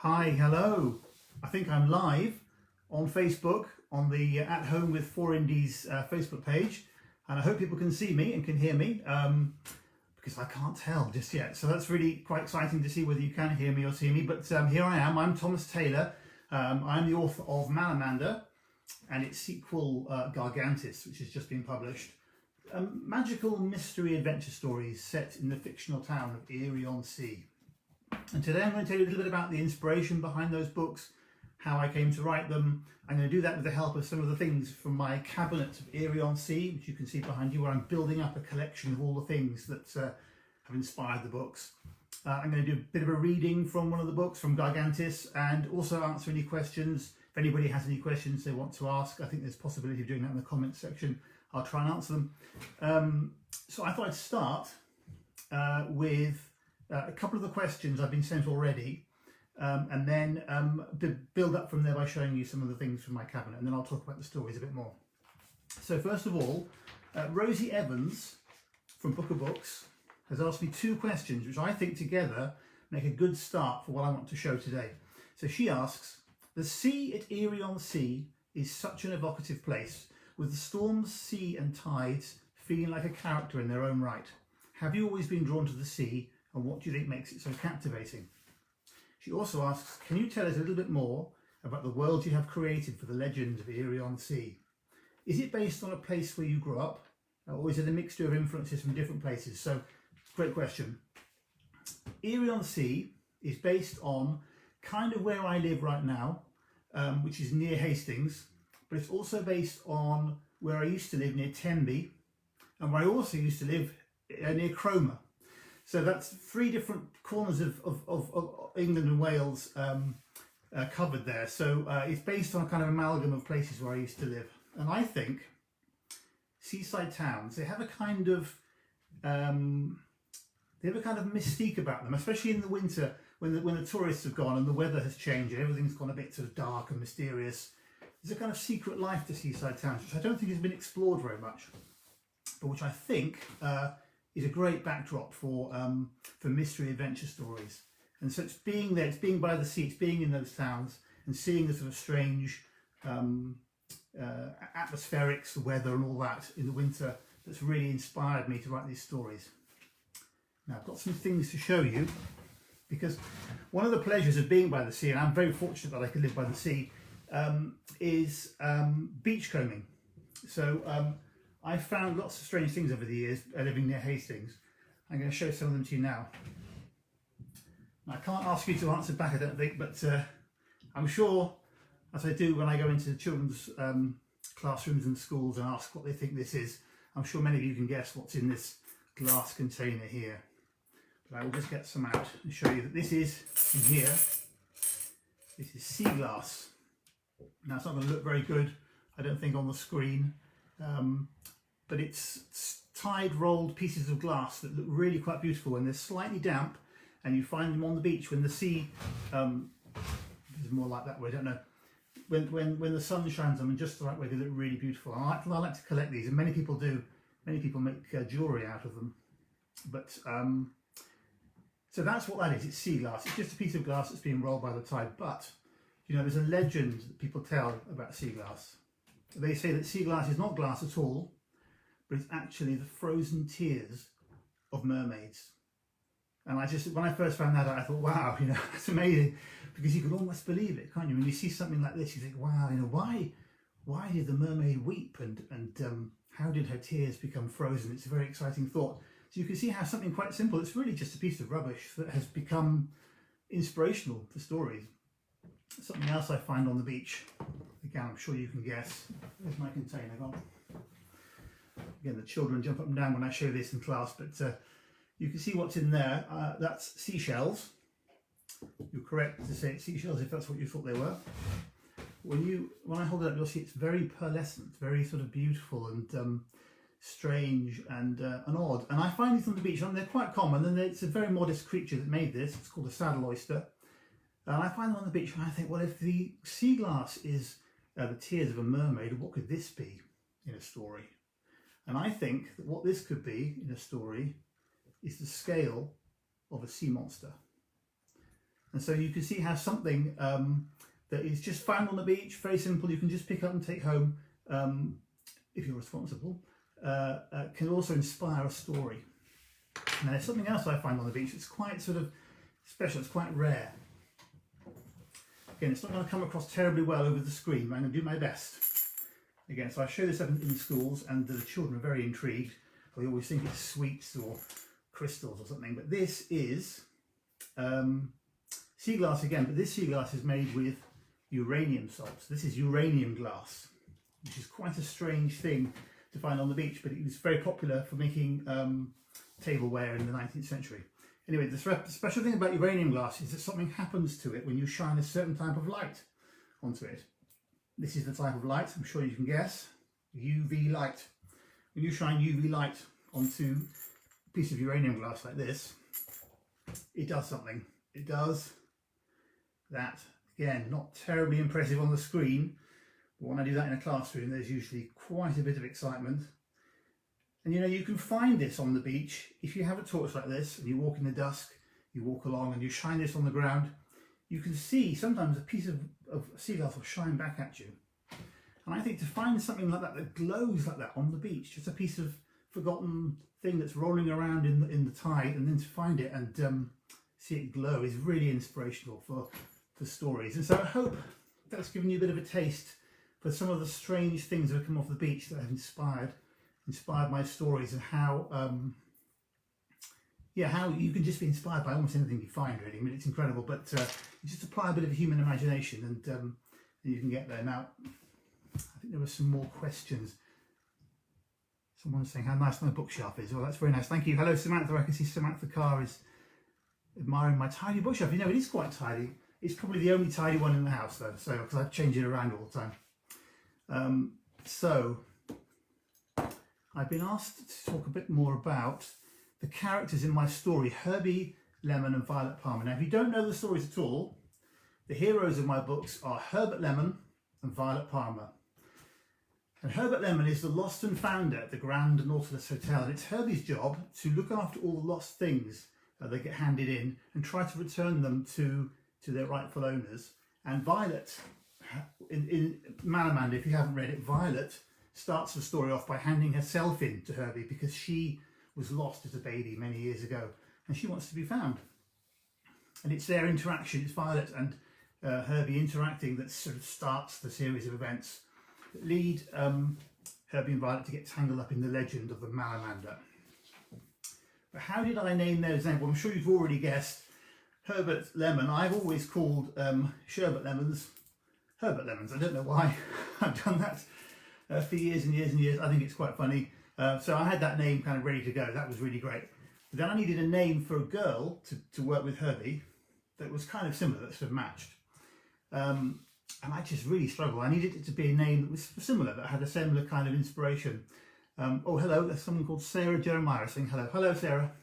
Hi, hello. I think I'm live on Facebook on the At Home with Four Indies Facebook page, and I hope people can see me and can hear me because I can't tell just yet. So that's really quite exciting to see whether you can hear me or see me. But here I am. I'm Thomas Taylor. I'm the author of Malamander and its sequel Gargantis, which has just been published. Magical mystery adventure stories set in the fictional town of Erie-on-Sea. And today I'm going to tell you a little bit about the inspiration behind those books, how I came to write them. I'm going to do that with the help of some of the things from my cabinet of Erie-on-Sea, which you can see behind you, where I'm building up a collection of all the things that have inspired the books. I'm going to do a bit of a reading from one of the books, from Gargantis, and also answer any questions. If anybody has any questions they want to ask, I think there's a possibility of doing that in the comments section. I'll try and answer them. So I thought I'd start with a couple of the questions I've been sent already, and then build up from there by showing you some of the things from my cabinet, and then I'll talk about the stories a bit more. So first of all, Rosie Evans from Book of Books has asked me two questions which I think together make a good start for what I want to show today. So she asks, the sea at Erie-on-Sea is such an evocative place, with the storms, sea and tides feeling like a character in their own right. Have you always been drawn to the sea, and what do you think makes it so captivating? She also asks, can you tell us a little bit more about the world you have created for the legend of Erie-on-Sea? Is it based on a place where you grew up, or is it a mixture of influences from different places? So, great question. Erie-on-Sea is based on kind of where I live right now, which is near Hastings, but it's also based on where I used to live near Tenby, and where I also used to live near Cromer. So that's three different corners of England and Wales covered there. So it's based on a kind of amalgam of places where I used to live. And I think seaside towns, they have a kind of mystique about them, especially in the winter when the tourists have gone and the weather has changed and everything's gone a bit sort of dark and mysterious. There's a kind of secret life to seaside towns, which I don't think has been explored very much, but which I think is a great backdrop for mystery adventure stories. And so it's being there, it's being by the sea, it's being in those towns and seeing the sort of strange atmospherics, the weather and all that in the winter that's really inspired me to write these stories. Now I've got some things to show you, because one of the pleasures of being by the sea, and I'm very fortunate that I can live by the sea, is beachcombing. So I found lots of strange things over the years living near Hastings. I'm going to show some of them to you now. I can't ask you to answer back, I don't think, but I'm sure, as I do when I go into children's classrooms and schools and ask what they think this is, I'm sure many of you can guess what's in this glass container here. But I will just get some out and show you that this is, in here, this is sea glass. Now it's not going to look very good, I don't think, on the screen. But it's tide rolled pieces of glass that look really quite beautiful, and they're slightly damp, and you find them on the beach when the sea is more like that way, I don't know, when the sun shines on them just the right way, they look really beautiful. I like to collect these, and many people do. Many people make jewellery out of them. But so that's what that is. It's sea glass. It's just a piece of glass that's being rolled by the tide. But you know, there's a legend that people tell about sea glass. They say that sea glass is not glass at all, but it's actually the frozen tears of mermaids. And when I first found that out, I thought, wow, you know, that's amazing, because you can almost believe it, can't you? When you see something like this, you think, wow, you know, why did the mermaid weep, and how did her tears become frozen? It's a very exciting thought. So you can see how something quite simple, it's really just a piece of rubbish that has become inspirational for stories. Something else I find on the beach, again, I'm sure you can guess. There's my container gone. Again, the children jump up and down when I show this in class, but you can see what's in there. That's seashells. You're correct to say it's seashells if that's what you thought they were. When I hold it up, you'll see it's very pearlescent, very sort of beautiful and strange and odd. And I find these on the beach, and they're quite common, and it's a very modest creature that made this. It's called a saddle oyster. And I find them on the beach, and I think, well, if the sea glass is the tears of a mermaid, what could this be in a story? And I think that what this could be in a story is the scale of a sea monster. And so you can see how something that is just found on the beach, very simple, you can just pick up and take home if you're responsible, can also inspire a story. Now there's something else I find on the beach that's quite sort of special, it's quite rare. Again, it's not going to come across terribly well over the screen, but I'm going to do my best. Again, so I show this up in schools and the children are very intrigued. They always think it's sweets or crystals or something, but this is sea glass again, but this sea glass is made with uranium salts. This is uranium glass, which is quite a strange thing to find on the beach, but it was very popular for making tableware in the 19th century. Anyway, the special thing about uranium glass is that something happens to it when you shine a certain type of light onto it. This is the type of light, I'm sure you can guess, UV light. When you shine UV light onto a piece of uranium glass like this, it does something. It does that. Again, not terribly impressive on the screen, but when I do that in a classroom, there's usually quite a bit of excitement. And you know, you can find this on the beach. If you have a torch like this and you walk in the dusk, you walk along and you shine this on the ground, you can see sometimes a piece of sea glass will shine back at you. And I think to find something like that that glows like that on the beach, just a piece of forgotten thing that's rolling around in the tide, and then to find it and see it glow is really inspirational for stories. And so I hope that's given you a bit of a taste for some of the strange things that have come off the beach that have inspired my stories, and how how you can just be inspired by almost anything you find, really. I mean, it's incredible, but you just apply a bit of human imagination and you can get there. Now, I think there were some more questions. Someone's saying how nice my bookshelf is. Well, that's very nice. Thank you. Hello, Samantha. I can see Samantha Carr is admiring my tidy bookshelf. You know, it is quite tidy. It's probably the only tidy one in the house, though, so because I change it around all the time. So I've been asked to talk a bit more about the characters in my story, Herbie, Lemon and Violet Palmer. Now, if you don't know the stories at all, the heroes of my books are Herbert Lemon and Violet Palmer. And Herbert Lemon is the lost and found at the Grand Nautilus Hotel, and it's Herbie's job to look after all the lost things that they get handed in and try to return them to their rightful owners. And Violet, in Malamander, if you haven't read it, Violet starts the story off by handing herself in to Herbie because she was lost as a baby many years ago and she wants to be found. And it's their interaction, it's Violet and Herbie interacting that sort of starts the series of events that lead Herbie and Violet to get tangled up in the legend of the Malamander. But how did I name those names? Well, I'm sure you've already guessed. Herbert Lemon, I've always called sherbet lemons Herbert Lemons. I don't know why I've done that for years and years and years. I think it's quite funny. So I had that name kind of ready to go. That was really great. But then I needed a name for a girl to work with Herbie that was kind of similar, that sort of matched. And I just really struggled. I needed it to be a name that was similar, that had a similar kind of inspiration. Oh, hello, there's someone called Sarah Jeremiah saying hello. Hello, Sarah.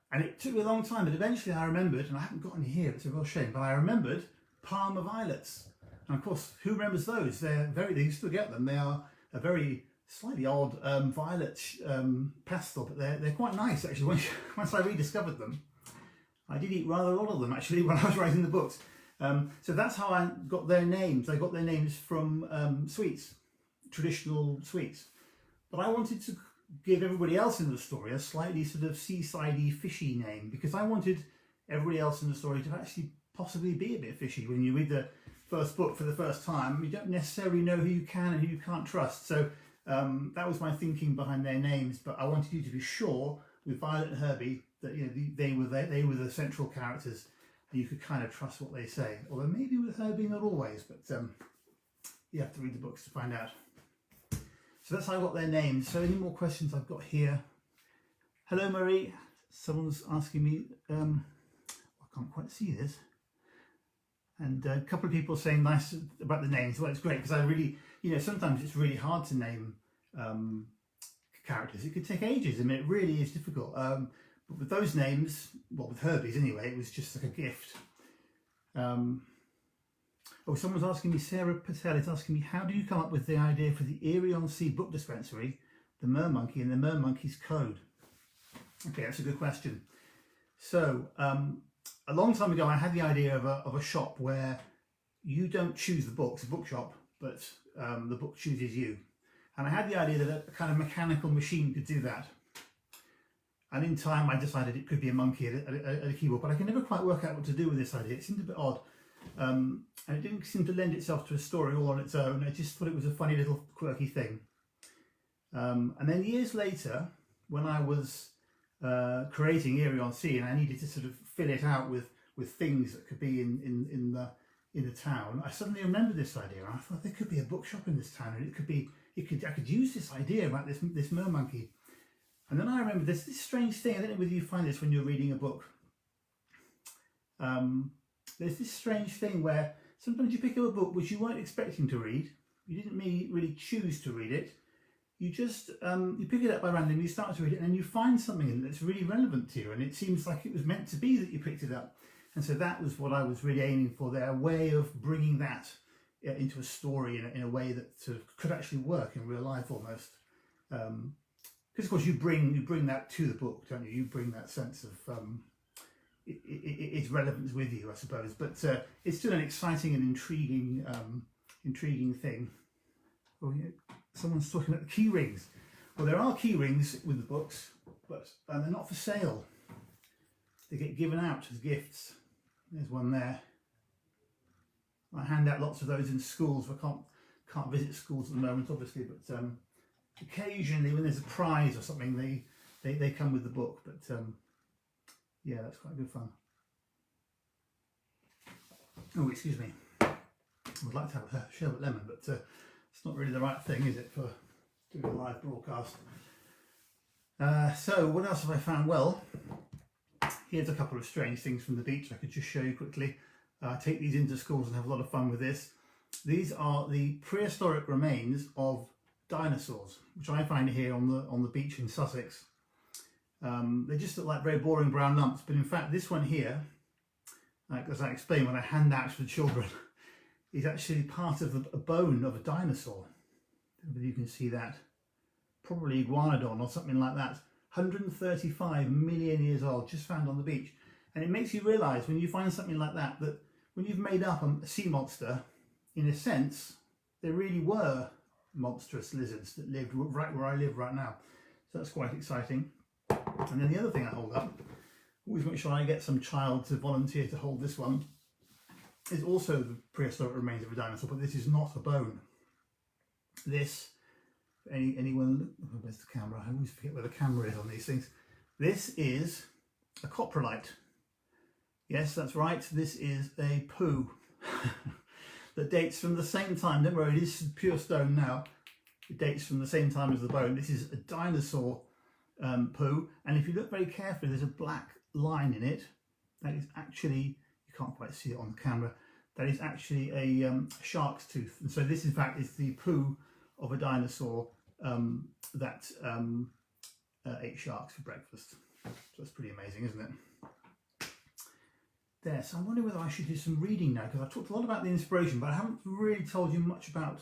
And it took me a long time, but eventually I remembered, and I haven't got any here, it's a real shame, but I remembered Palmer violets. And of course, who remembers those? You still get them. They are a very slightly odd violet pastel, but they're quite nice actually. Once I rediscovered them, I did eat rather a lot of them actually when I was writing the books. So that's how I got their names. I got their names from sweets, traditional sweets. But I wanted to give everybody else in the story a slightly sort of seasidey, fishy name, because I wanted everybody else in the story to actually possibly be a bit fishy. When you read the first book for the first time, you don't necessarily know who you can and who you can't trust. So that was my thinking behind their names. But I wanted you to be sure with Violet and Herbie that they were the central characters, and you could kind of trust what they say. Although maybe with Herbie not always, but you have to read the books to find out. So that's how I got their names. So any more questions I've got here? Hello, Marie. Someone's asking me, I can't quite see this. And a couple of people saying nice about the names. Well, it's great because I really, sometimes it's really hard to name characters. It could take ages. I mean, it really is difficult. But with those names, well, with Herbie's anyway, it was just like a gift. Oh, someone's asking me, Sarah Patel is asking me, how do you come up with the idea for the Erie-on-Sea book dispensary, the Mermonkey and the Mermonkey's Code? Okay, that's a good question. So, a long time ago, I had the idea of a shop where you don't choose the books, a bookshop, but the book chooses you. And I had the idea that a kind of mechanical machine could do that. And in time, I decided it could be a monkey at a keyboard, but I can never quite work out what to do with this idea. It seemed a bit odd. And it didn't seem to lend itself to a story all on its own. I just thought it was a funny little quirky thing. And then years later, when I was creating Erie on Sea, and I needed to sort of fill it out with things that could be in the town, I suddenly remembered this idea. I thought there could be a bookshop in this town, and I could use this idea about this mermonkey. And then I remember this strange thing. I don't know whether you find this when you're reading a book. There's this strange thing where sometimes you pick up a book which you weren't expecting to read. You didn't really choose to read it. You just you pick it up by random, you start to read it, and then you find something in it that's really relevant to you, and it seems like it was meant to be that you picked it up. And so that was what I was really aiming for there, a way of bringing that into a story in a way that sort of could actually work in real life almost. Because of course you bring that to the book, don't you? You bring that sense of its relevance with you, I suppose. But it's still an exciting and intriguing thing. Oh, yeah. Someone's talking about the key rings. Well, there are key rings with the books, but they're not for sale. They get given out as gifts. There's one there. I hand out lots of those in schools. I can't visit schools at the moment, obviously, but occasionally when there's a prize or something, they come with the book. But yeah, that's quite good fun. Oh, excuse me. I would like to have a sherbet lemon, but it's not really the right thing, is it, for doing a live broadcast? So what else have I found? Well, here's a couple of strange things from the beach I could just show you quickly. Take these into schools and have a lot of fun with this. These are the prehistoric remains of dinosaurs, which I find here on the beach in Sussex. They just look like very boring brown lumps, but in fact this one here, as I explained when I hand out to the children, is actually part of a bone of a dinosaur. I don't know if you can see that. Probably iguanodon or something like that. 135 million years old, just found on the beach. And it makes you realise when you find something like that, that when you've made up a sea monster, in a sense, there really were monstrous lizards that lived right where I live right now. So that's quite exciting. And then the other thing I hold up, always make sure I get some child to volunteer to hold this one, is also the prehistoric remains of a dinosaur, but this is not a bone. This, anyone, oh, where's the camera? I always forget where the camera is on these things. This is a coprolite. Yes, that's right, this is a poo that dates from the same time. Don't worry, it is pure stone now. It dates from the same time as the bone. This is a dinosaur poo, and if you look very carefully, there's a black line in it. That is actually, you can't quite see it on the camera, that is actually a shark's tooth. And so this in fact is the poo of a dinosaur that ate sharks for breakfast. So that's pretty amazing, isn't it? There, so I'm wondering whether I should do some reading now, because I've talked a lot about the inspiration, but I haven't really told you much about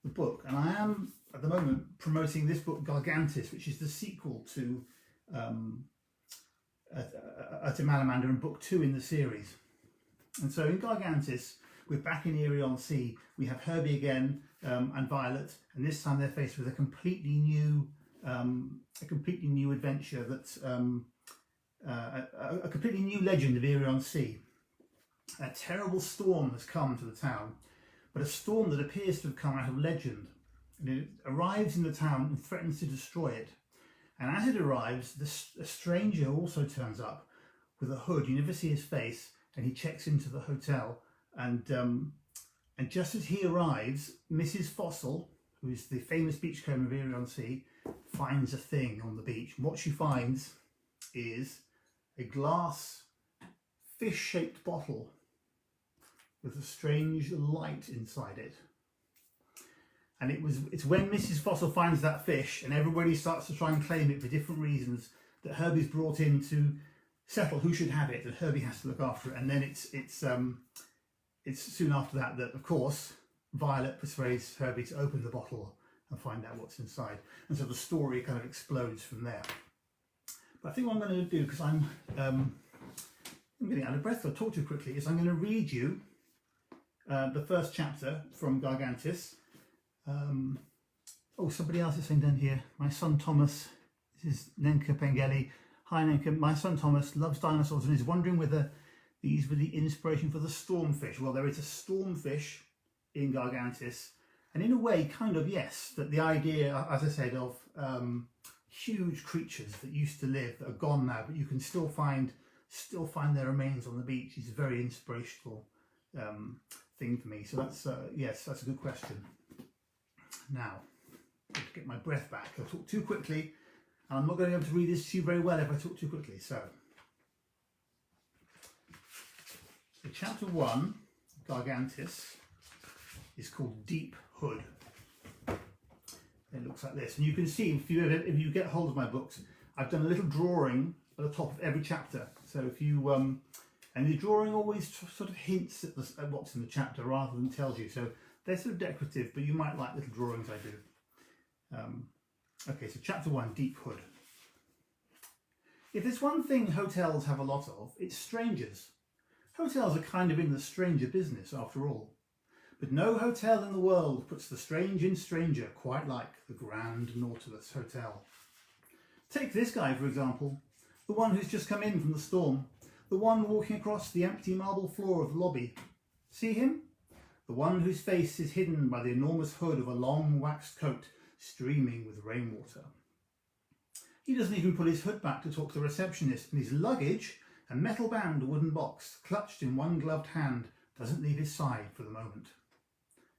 the book. And I am at the moment promoting this book, Gargantis, which is the sequel to Malamander and book 2 in the series. And so in Gargantis, we're back in Erie on Sea. We have Herbie again and Violet, and this time they're faced with a completely new adventure that's a completely new legend of Erie on Sea. A terrible storm has come to the town, but a storm that appears to have come out of legend. And it arrives in the town and threatens to destroy it. And as it arrives, a stranger also turns up with a hood. You never see his face, and he checks into the hotel. And just as he arrives, Mrs. Fossil, who is the famous beachcomber of Erie on Sea, finds a thing on the beach. And what she finds is a glass fish-shaped bottle with a strange light inside it. And it's when Mrs. Fossil finds that fish and everybody starts to try and claim it for different reasons that Herbie's brought in to settle who should have it, and Herbie has to look after it. And then it's soon after that of course Violet persuades Herbie to open the bottle and find out what's inside. And so the story kind of explodes from there. But I think what I'm going to do, because I'm I'm getting out of breath, I'll talk too quickly, is I'm going to read you the first chapter from Gargantis. Oh, somebody else is saying down here, my son Thomas, this is Nenka Pengeli. Hi Nenka, my son Thomas loves dinosaurs and is wondering whether these were the inspiration for the stormfish. Well, there is a stormfish in Gargantis, and in a way, kind of, yes, that the idea, as I said, of huge creatures that used to live, that are gone now, but you can still find their remains on the beach is a very inspirational thing for me. So that's, yes, that's a good question. Now, to get my breath back, I'll talk too quickly, and I'm not going to be able to read this to you very well if I talk too quickly. So chapter 1, Gargantis, is called Deep Hood. It looks like this, and you can see if you get hold of my books, I've done a little drawing at the top of every chapter. So if you and the drawing always sort of hints at what's in the chapter rather than tells you. So they're sort of decorative, but you might like little drawings I do. Okay, so chapter 1, Deep Hood. If there's one thing hotels have a lot of, it's strangers. Hotels are kind of in the stranger business after all. But no hotel in the world puts the strange in stranger quite like the Grand Nautilus Hotel. Take this guy, for example, the one who's just come in from the storm, the one walking across the empty marble floor of the lobby. See him? The one whose face is hidden by the enormous hood of a long waxed coat streaming with rainwater. He doesn't even put his hood back to talk to the receptionist, and his luggage, a metal-bound wooden box clutched in one gloved hand, doesn't leave his side for the moment.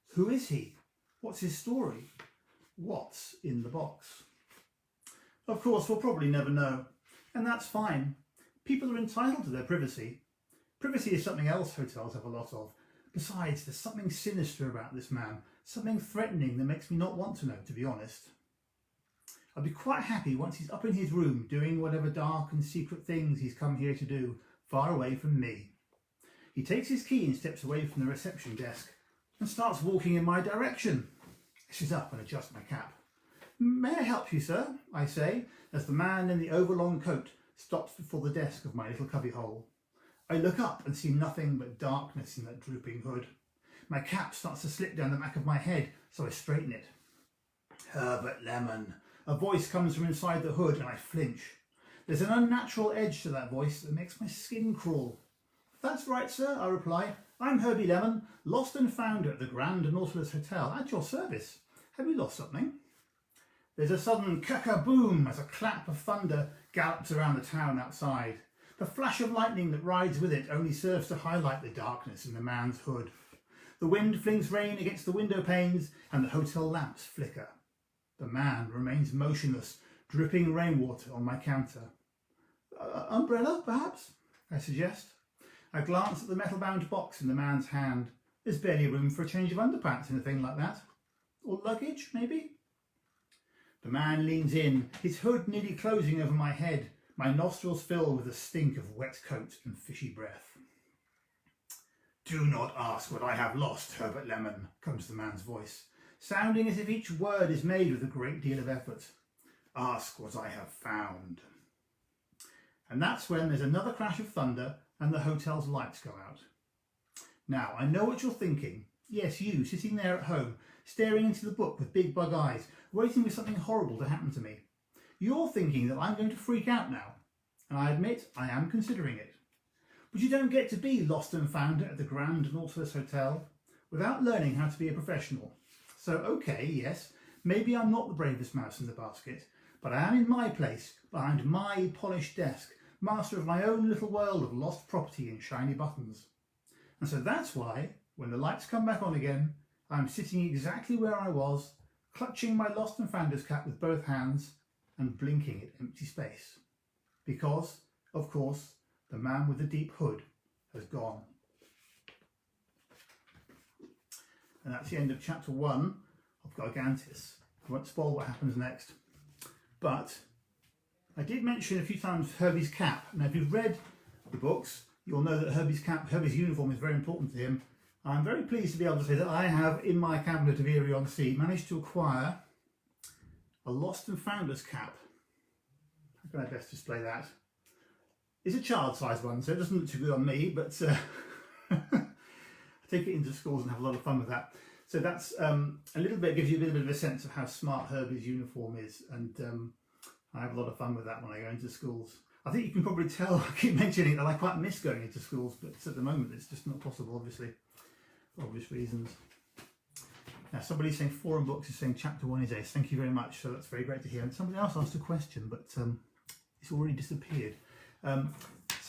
Who is he? What's his story? What's in the box? Of course, we'll probably never know, and that's fine. People are entitled to their privacy. Privacy is something else hotels have a lot of. Besides, there's something sinister about this man, something threatening that makes me not want to know, to be honest. I'll be quite happy once he's up in his room doing whatever dark and secret things he's come here to do, far away from me. He takes his key and steps away from the reception desk and starts walking in my direction. I sit up and adjust my cap. May I help you, sir? I say, as the man in the overlong coat stops before the desk of my little cubbyhole. I look up and see nothing but darkness in that drooping hood. My cap starts to slip down the back of my head, so I straighten it. Herbert Lemon. A voice comes from inside the hood and I flinch. There's an unnatural edge to that voice that makes my skin crawl. That's right, sir, I reply. I'm Herbie Lemon, lost and found at the Grand Nautilus Hotel, at your service. Have you lost something? There's a sudden caca-boom as a clap of thunder gallops around the town outside. The flash of lightning that rides with it only serves to highlight the darkness in the man's hood. The wind flings rain against the window panes and the hotel lamps flicker. The man remains motionless, dripping rainwater on my counter. Umbrella, perhaps? I suggest. I glance at the metal-bound box in the man's hand. There's barely room for a change of underpants in a thing like that. Or luggage, maybe? The man leans in, his hood nearly closing over my head. My nostrils fill with the stink of wet coat and fishy breath. Do not ask what I have lost, Herbert Lemon, comes the man's voice, sounding as if each word is made with a great deal of effort. Ask what I have found. And that's when there's another crash of thunder and the hotel's lights go out. Now, I know what you're thinking. Yes, you, sitting there at home, staring into the book with big bug eyes, waiting for something horrible to happen to me. You're thinking that I'm going to freak out now, and I admit I am considering it. But you don't get to be lost and found at the Grand Nautilus Hotel without learning how to be a professional. So, okay, yes, maybe I'm not the bravest mouse in the basket, but I am in my place, behind my polished desk, master of my own little world of lost property and shiny buttons. And so that's why, when the lights come back on again, I'm sitting exactly where I was, clutching my lost and founder's cap with both hands and blinking at empty space. Because, of course, the man with the deep hood has gone. And that's the end of chapter 1 of Gargantis. I won't spoil what happens next. But I did mention a few times Herbies Cap. Now, if you've read the books, you'll know that Herbies' uniform is very important to him. I'm very pleased to be able to say that I have, in my cabinet of Erie-on-Sea, managed to acquire a lost and founder's cap. How can I best display that? It's a child-sized one, so it doesn't look too good on me, but I take it into schools and have a lot of fun with that. So that's a little bit, gives you a little bit of a sense of how smart Herbie's uniform is, and I have a lot of fun with that when I go into schools. I think you can probably tell, I keep mentioning that I quite miss going into schools, but at the moment it's just not possible, obviously, for obvious reasons. Now somebody's saying Forum Books is saying chapter 1 is ace. Thank you very much, so that's very great to hear. And somebody else asked a question, but it's already disappeared. So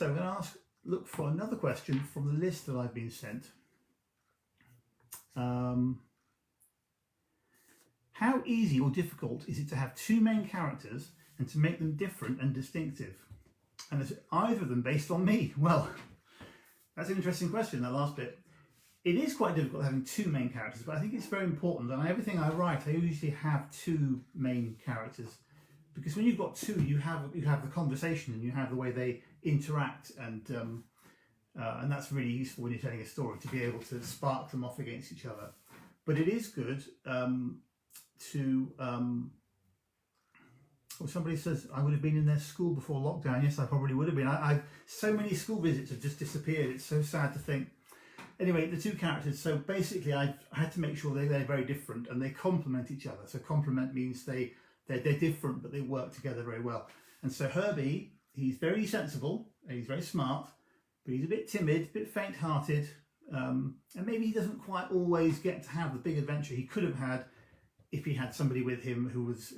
I'm going to look for another question from the list that I've been sent. How easy or difficult is it to have two main characters and to make them different and distinctive? And is either of them based on me? Well, that's an interesting question, that last bit. It is quite difficult having two main characters, but I think it's very important. And everything I write, I usually have two main characters, because when you've got two, you have the conversation and you have the way they interact, and that's really useful when you're telling a story, to be able to spark them off against each other. But it is good well, somebody says I would have been in their school before lockdown. Yes, I probably would have been. So many school visits have just disappeared. It's so sad to think. Anyway, the two characters, so basically I had to make sure they're very different and they complement each other. So complement means they're different, but they work together very well. And so Herbie, he's very sensible and he's very smart, but he's a bit timid, a bit faint-hearted, and maybe he doesn't quite always get to have the big adventure he could have had if he had somebody with him who was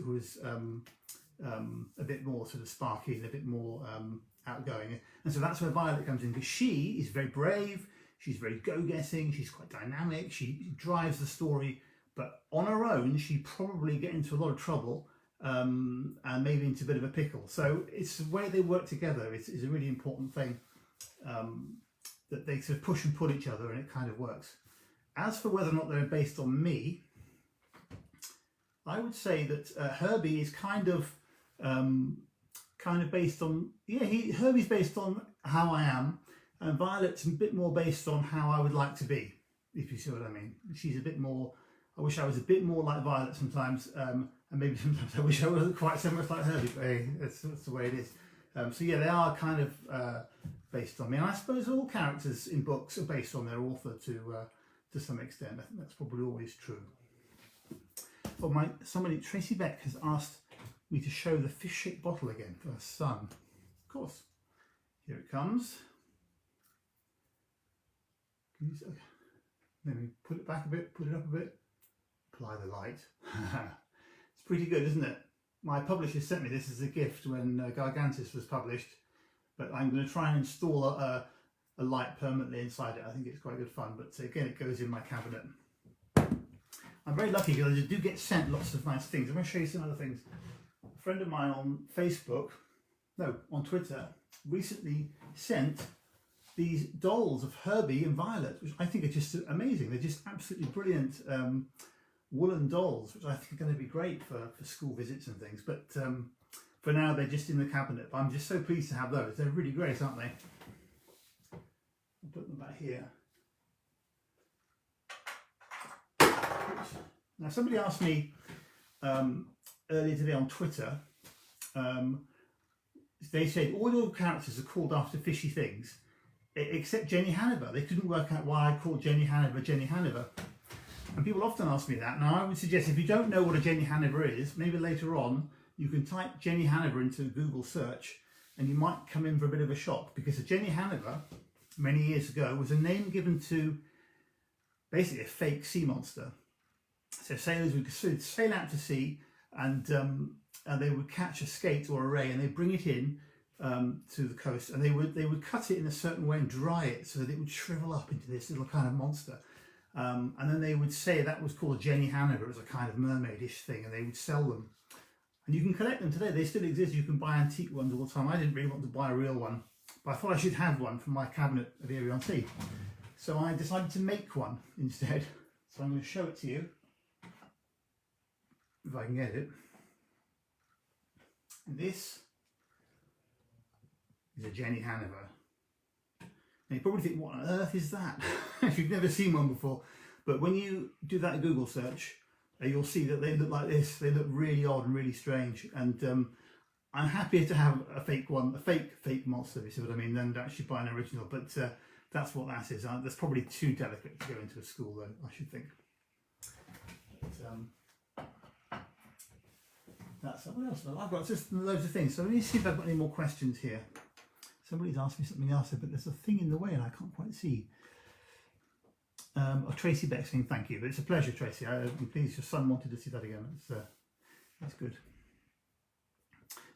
a bit more sort of sparky and a bit more outgoing. And so that's where Violet comes in, because she is very brave. She's very go-getting, she's quite dynamic, she drives the story, but on her own she'd probably get into a lot of trouble and maybe into a bit of a pickle. So it's the way they work together is a really important thing, that they sort of push and pull each other, and it kind of works. As for whether or not they're based on me, I would say that Herbie is kind of based on, Herbie's based on how I am, and Violet's a bit more based on how I would like to be, if you see what I mean. She's a bit more, I wish I was a bit more like Violet sometimes, and maybe sometimes I wish I wasn't quite so much like Herbie, but hey, that's the way it is. So yeah, they are kind of based on me. And I suppose all characters in books are based on their author to some extent. I think that's probably always true. But Tracy Beck has asked me to show the fish-shaped bottle again for her son. Of course, here it comes. Let me put it back a bit, put it up a bit, apply the light. It's pretty good, isn't it? My publisher sent me this as a gift when Gargantus was published, but I'm going to try and install a light permanently inside it. I think it's quite good fun, but again, it goes in my cabinet. I'm very lucky because I do get sent lots of nice things. I'm going to show you some other things. A friend of mine on Twitter, recently sent these dolls of Herbie and Violet, which I think are just amazing. They're just absolutely brilliant woolen dolls, which I think are going to be great for school visits and things. But for now, they're just in the cabinet. But I'm just so pleased to have those. They're really great, aren't they? I'll put them back here. Now, somebody asked me earlier today on Twitter, they said all your characters are called after fishy things, except Jenny Hanover. They couldn't work out why I called Jenny Hanover Jenny Hanover. And people often ask me that. Now, I would suggest if you don't know what a Jenny Hanover is, maybe later on you can type Jenny Hanover into Google search and you might come in for a bit of a shock, because a Jenny Hanover, many years ago, was a name given to basically a fake sea monster. So sailors would sail out to sea and they would catch a skate or a ray and they'd bring it in to the coast, and they would cut it in a certain way and dry it so that it would shrivel up into this little kind of monster. And then they would say that was called a Jenny Hanover. It was a kind of mermaidish thing, and they would sell them. And you can collect them today. They still exist. You can buy antique ones all the time. I didn't really want to buy a real one, but I thought I should have one from my cabinet of Erie-on-Sea. So I decided to make one instead. So I'm going to show it to you, if I can get it. And this is a Jenny Hanover. Now you probably think, what on earth is that? If you've never seen one before. But when you do that Google search, you'll see that they look like this. They look really odd and really strange. And I'm happier to have a fake one, a fake monster, if you see what I mean, than to actually buy an original. But that's what that is. That's probably too delicate to go into a school, though, I should think. But, that's what else. I've got just loads of things. So let me see if I've got any more questions here. Somebody's asked me something else, but there's a thing in the way and I can't quite see. Tracy Beck saying thank you. But it's a pleasure, Tracy. I'm pleased your son wanted to see that again. That's good.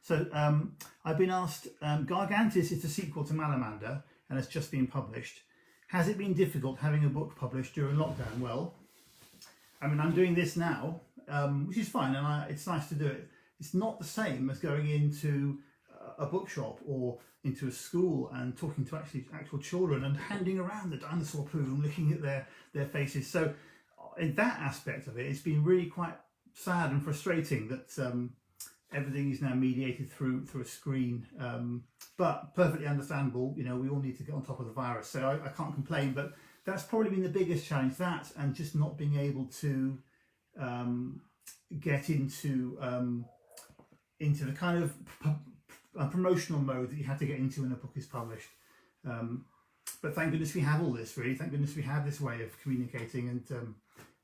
So I've been asked, Gargantis is the sequel to Malamander and it's just been published. Has it been difficult having a book published during lockdown? Well, I mean, I'm doing this now, which is fine, and it's nice to do it. It's not the same as going into a bookshop or into a school and talking to actual children and handing around the dinosaur poo and looking at their faces. So in that aspect of it, it's been really quite sad and frustrating that everything is now mediated through a screen, but perfectly understandable. You know, we all need to get on top of the virus, so I can't complain. But that's probably been the biggest challenge, that and just not being able to get into the kind of promotional mode that you have to get into when a book is published. But thank goodness we have all this, really. Thank goodness we have this way of communicating and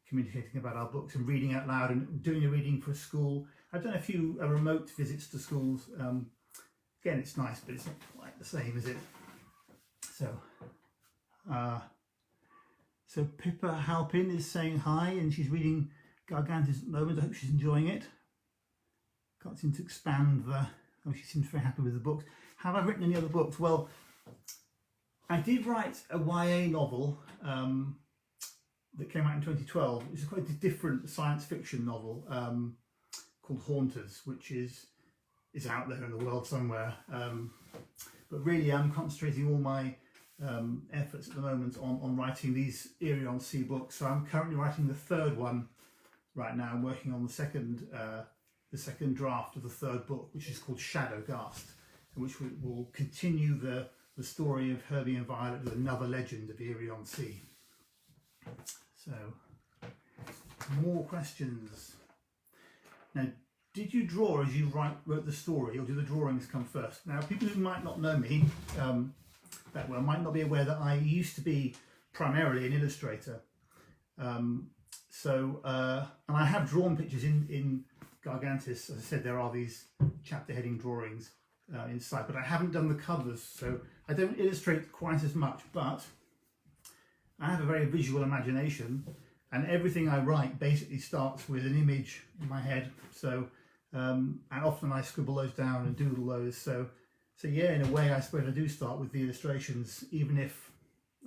communicating about our books and reading out loud and doing a reading for a school. I've done a few remote visits to schools. Again, it's nice, but it's not quite the same, is it? So Pippa Halpin is saying hi, and she's reading Gargantis at the moment. I hope she's enjoying it. Can't seem to expand the... Oh, she seems very happy with the books. Have I written any other books? Well, I did write a YA novel that came out in 2012. It's quite a different science fiction novel called Haunters, which is out there in the world somewhere. But really, I'm concentrating all my efforts at the moment on writing these Eerie on Sea books. So I'm currently writing the third one right now. I'm working on the second draft of the third book, which is called Shadowghast, which will continue the story of Herbie and Violet with another legend of Eerie on Sea. So, more questions. Now, did you draw as you wrote the story, or do the drawings come first? Now, people who might not know me that well might not be aware that I used to be primarily an illustrator. And I have drawn pictures in Gargantis. As I said, there are these chapter heading drawings inside, but I haven't done the covers, so I don't illustrate quite as much, but I have a very visual imagination, and everything I write basically starts with an image in my head. So, and often I scribble those down and doodle those. So yeah, in a way, I suppose I do start with the illustrations, even if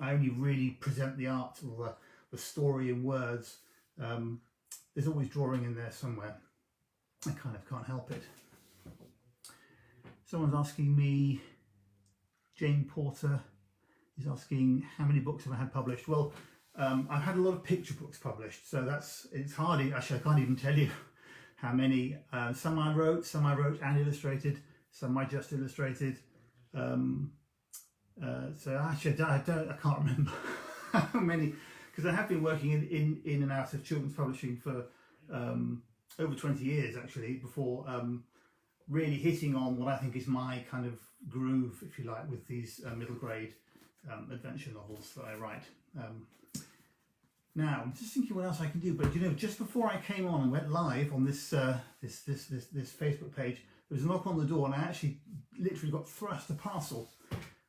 I only really present the art or the story in words. There's always drawing in there somewhere. I kind of can't help it. Someone's asking me, Jane Porter is asking, how many books have I had published? Well, I've had a lot of picture books published, so it's hard. Actually, I can't even tell you how many. Some I wrote and illustrated. Some I just illustrated. So actually, I can't remember how many, because I have been working in and out of children's publishing for over 20 years, actually, before really hitting on what I think is my kind of groove, if you like, with these middle grade adventure novels that I write. Now, I'm just thinking what else I can do, but you know, just before I came on and went live on this this Facebook page, there was a knock on the door, and I actually literally got thrust a parcel,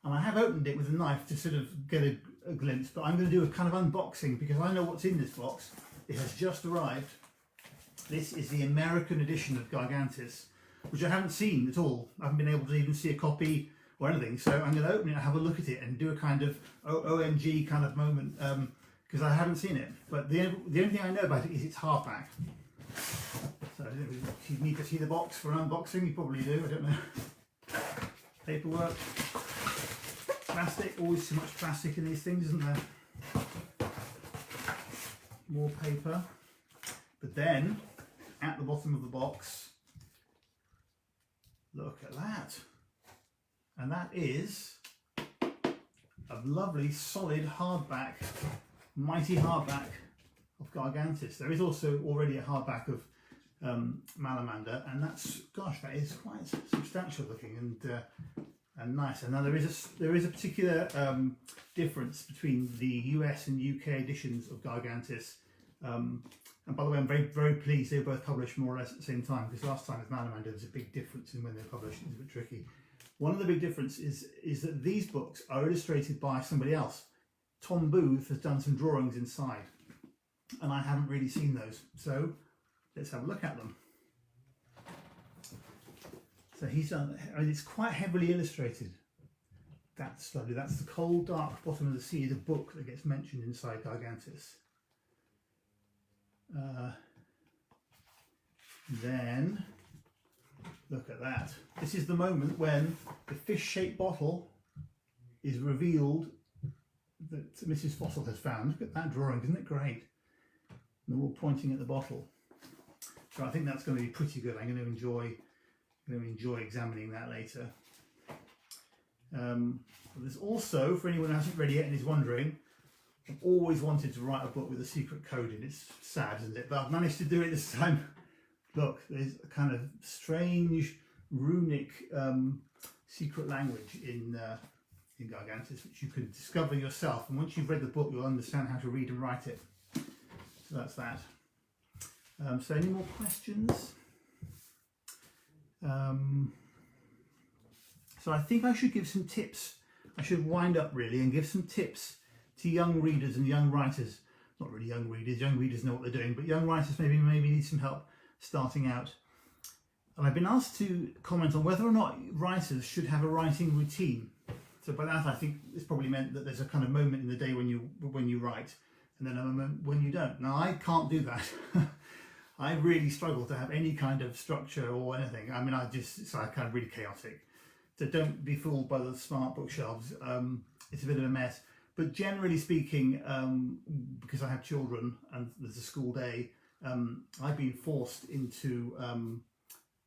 and I have opened it with a knife to sort of get a glimpse, but I'm going to do a kind of unboxing because I know what's in this box. It has just arrived. This is the American edition of Gargantis, which I haven't seen at all. I haven't been able to even see a copy or anything, so I'm going to open it and have a look at it and do a kind of OMG kind of moment, because I haven't seen it. But the only thing I know about it is it's hardback. So you need to see the box for an unboxing. You probably do, I don't know. Paperwork, plastic, always too much plastic in these things, isn't there? More paper. But then, at the bottom of the box, look at that. And that is a lovely, solid hardback, mighty hardback of Gargantis. There is also already a hardback of Malamander, and that's, gosh, that is quite substantial looking and nice. And now there is a particular difference between the US and UK editions of Gargantis. And by the way, I'm very, very pleased they were both published more or less at the same time, because last time with Malamander there was a big difference in when they were published. It's a bit tricky. One of the big differences is that these books are illustrated by somebody else. Tom Booth has done some drawings inside, and I haven't really seen those. So let's have a look at them. So he's done, and it's quite heavily illustrated. That's lovely. That's The Cold Dark Bottom of the Sea, the book that gets mentioned inside Gargantis. Then look at that. This is the moment when the fish-shaped bottle is revealed that Mrs. Fossil has found. Look at that drawing, isn't it great? And they're all pointing at the bottle. So I think that's going to be pretty good. I'm going to enjoy examining that later. There's also, for anyone who hasn't read it yet and is wondering, I've always wanted to write a book with a secret code in. It's sad, isn't it? But I've managed to do it this time. Look, there's a kind of strange runic secret language in Gargantis, which you can discover yourself. And once you've read the book, you'll understand how to read and write it. So that's that. So any more questions? So I think I should give some tips. I should wind up really and give some tips to young readers and young writers. Not really young readers know what they're doing, but young writers maybe need some help starting out. And I've been asked to comment on whether or not writers should have a writing routine. So by that I think it's probably meant that there's a kind of moment in the day when you write, and then a moment when you don't. Now I can't do that. I really struggle to have any kind of structure or anything. I mean, it's kind of really chaotic. So don't be fooled by the smart bookshelves. It's a bit of a mess. But generally speaking, because I have children and there's a school day, I've been forced into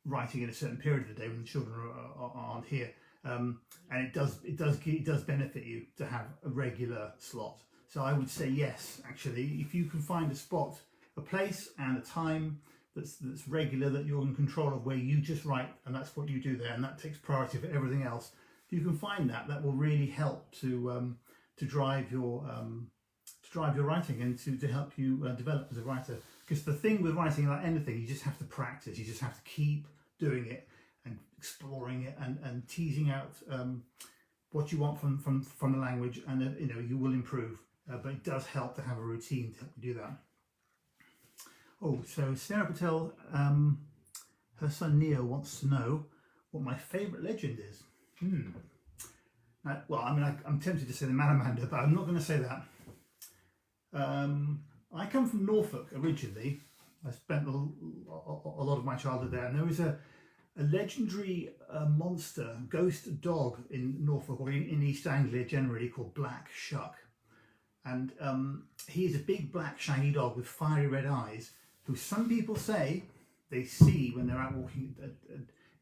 writing in a certain period of the day when the children aren't here. And it does benefit you to have a regular slot. So I would say yes, actually, if you can find a spot, a place and a time that's regular, that you're in control of, where you just write and that's what you do there, and that takes priority for everything else. If you can find that, that will really help to drive your writing and to help you develop as a writer. Because the thing with writing, like anything, you just have to practice. You just have to keep doing it and exploring it and teasing out what you want from the language, and you will improve. But it does help to have a routine to help you do that. Oh, so Sarah Patel, her son Neo wants to know what my favourite legend is. Well, I mean, I'm tempted to say the Malamander, but I'm not going to say that. I come from Norfolk originally. I spent a lot of my childhood there, and there was a legendary monster, ghost dog in Norfolk, or in East Anglia generally, called Black Shuck. And he is a big black shiny dog with fiery red eyes, who some people say they see when they're out walking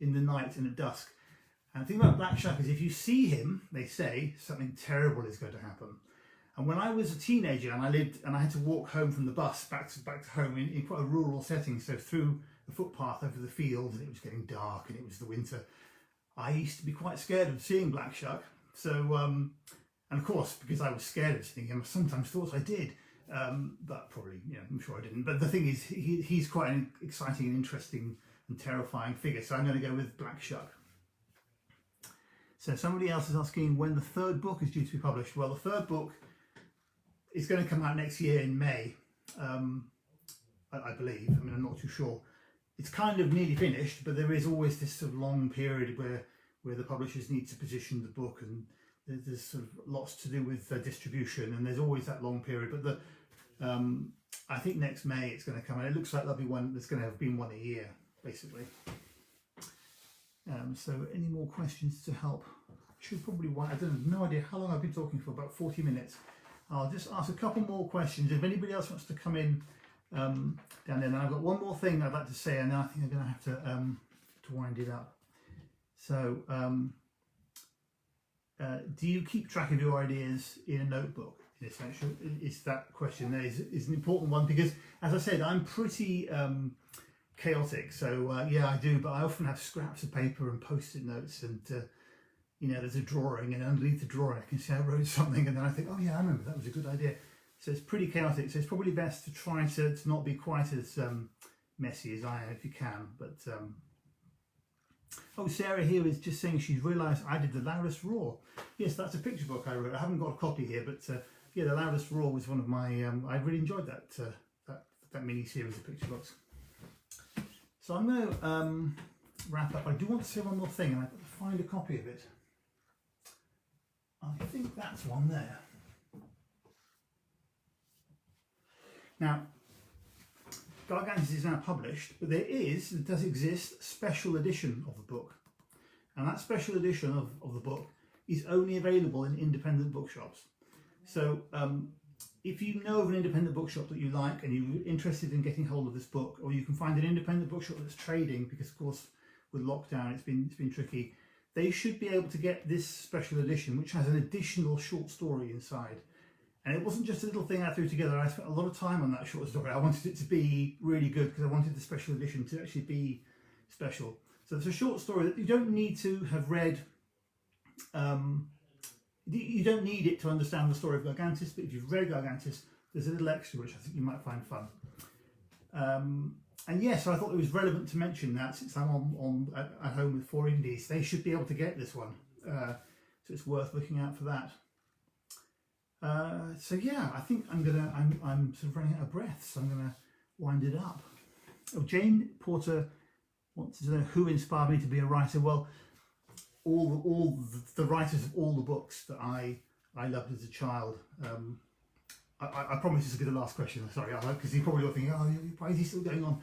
in the night and at dusk. And the thing about Black Shuck is if you see him, they say something terrible is going to happen. And when I was a teenager and I had to walk home from the bus back to home in quite a rural setting, so through the footpath over the fields, and it was getting dark and it was the winter, I used to be quite scared of seeing Black Shuck. So, and of course, because I was scared of seeing him, I sometimes thought I did, but probably, I'm sure I didn't. But the thing is, he's quite an exciting and interesting and terrifying figure, so I'm going to go with Black Shuck. So somebody else is asking when the third book is due to be published. Well, the third book is going to come out next year in May, I believe. I mean, I'm not too sure. It's kind of nearly finished, but there is always this sort of long period where the publishers need to position the book, and there's sort of lots to do with distribution, and there's always that long period. But I think next May it's going to come out. It looks like there'll be one that's going to have been one a year, basically. So any more questions to help? I should probably, I don't have no idea how long I've been talking for, about 40 minutes. I'll just ask a couple more questions. If anybody else wants to come in down there, and I've got one more thing I'd like to say, and then I think I'm going to have to wind it up. So, do you keep track of your ideas in a notebook? In essential, is that question there is an important one, because, as I said, I'm pretty chaotic. So yeah, I do, but I often have scraps of paper and post-it notes, and you know, there's a drawing, and underneath the drawing I can see I wrote something, and then I think, oh yeah, I remember, that was a good idea. So it's pretty chaotic, so it's probably best to try to not be quite as messy as I am if you can. But oh, Sarah here is just saying she's realised I did The Loudest Roar. Yes, that's a picture book I wrote. I haven't got a copy here, but yeah, The Loudest Roar was one of my, I really enjoyed that that mini series of picture books. So I'm going to wrap up. I do want to say one more thing, and I've got to find a copy of it. I think that's one there. Now, Gargantus is now published, but there does exist a special edition of the book. And that special edition of the book is only available in independent bookshops. So if you know of an independent bookshop that you like and you're interested in getting hold of this book, or you can find an independent bookshop that's trading, because of course with lockdown it's been tricky, they should be able to get this special edition, which has an additional short story inside. And it wasn't just a little thing I threw together. I spent a lot of time on that short story. I wanted it to be really good because I wanted the special edition to actually be special. So it's a short story that you don't need to have read. You don't need it to understand the story of Gargantus, but if you've read Gargantus, there's a little extra which I think you might find fun. And yes, I thought it was relevant to mention that since I'm at home with 4 indies, they should be able to get this one. So it's worth looking out for that. So yeah, I think I'm sort of running out of breath, so I'm gonna wind it up. Oh, Jane Porter wants to know who inspired me to be a writer. Well, all the writers of all the books that I loved as a child. I promise this will be the last question. Sorry, because you're probably all thinking, oh, why is he still going on?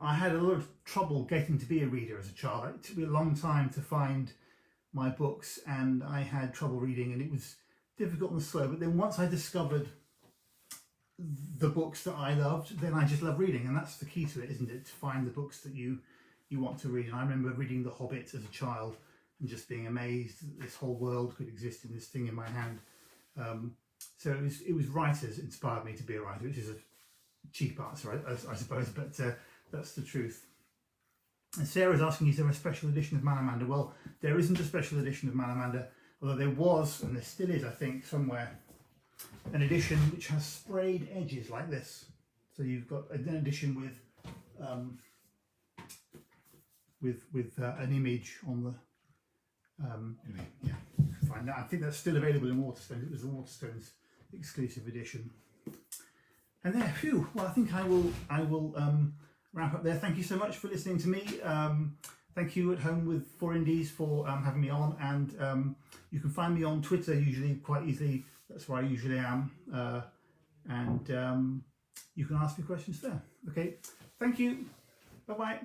I had a lot of trouble getting to be a reader as a child. It took me a long time to find my books, and I had trouble reading, and it was difficult and slow. But then once I discovered the books that I loved, then I just love reading, and that's the key to it, isn't it? To find the books that you want to read. And I remember reading The Hobbit as a child and just being amazed that this whole world could exist in this thing in my hand. So it was writers inspired me to be a writer, which is a cheap answer, I suppose, but that's the truth. And Sarah's asking, is there a special edition of Manamander? Well, there isn't a special edition of Manamander, although there was, and there still is, I think, somewhere, an edition which has sprayed edges like this. So you've got an edition with an image on the anyway, yeah, you can find that. I think that's still available in Waterstones. It was the Waterstones exclusive edition. And there, phew, well, I think I will wrap up there. Thank you so much for listening to me. Thank you at home with 4 Indies for having me on, and you can find me on Twitter usually quite easily. That's where I usually am, and you can ask me questions there. Okay, thank you. Bye bye.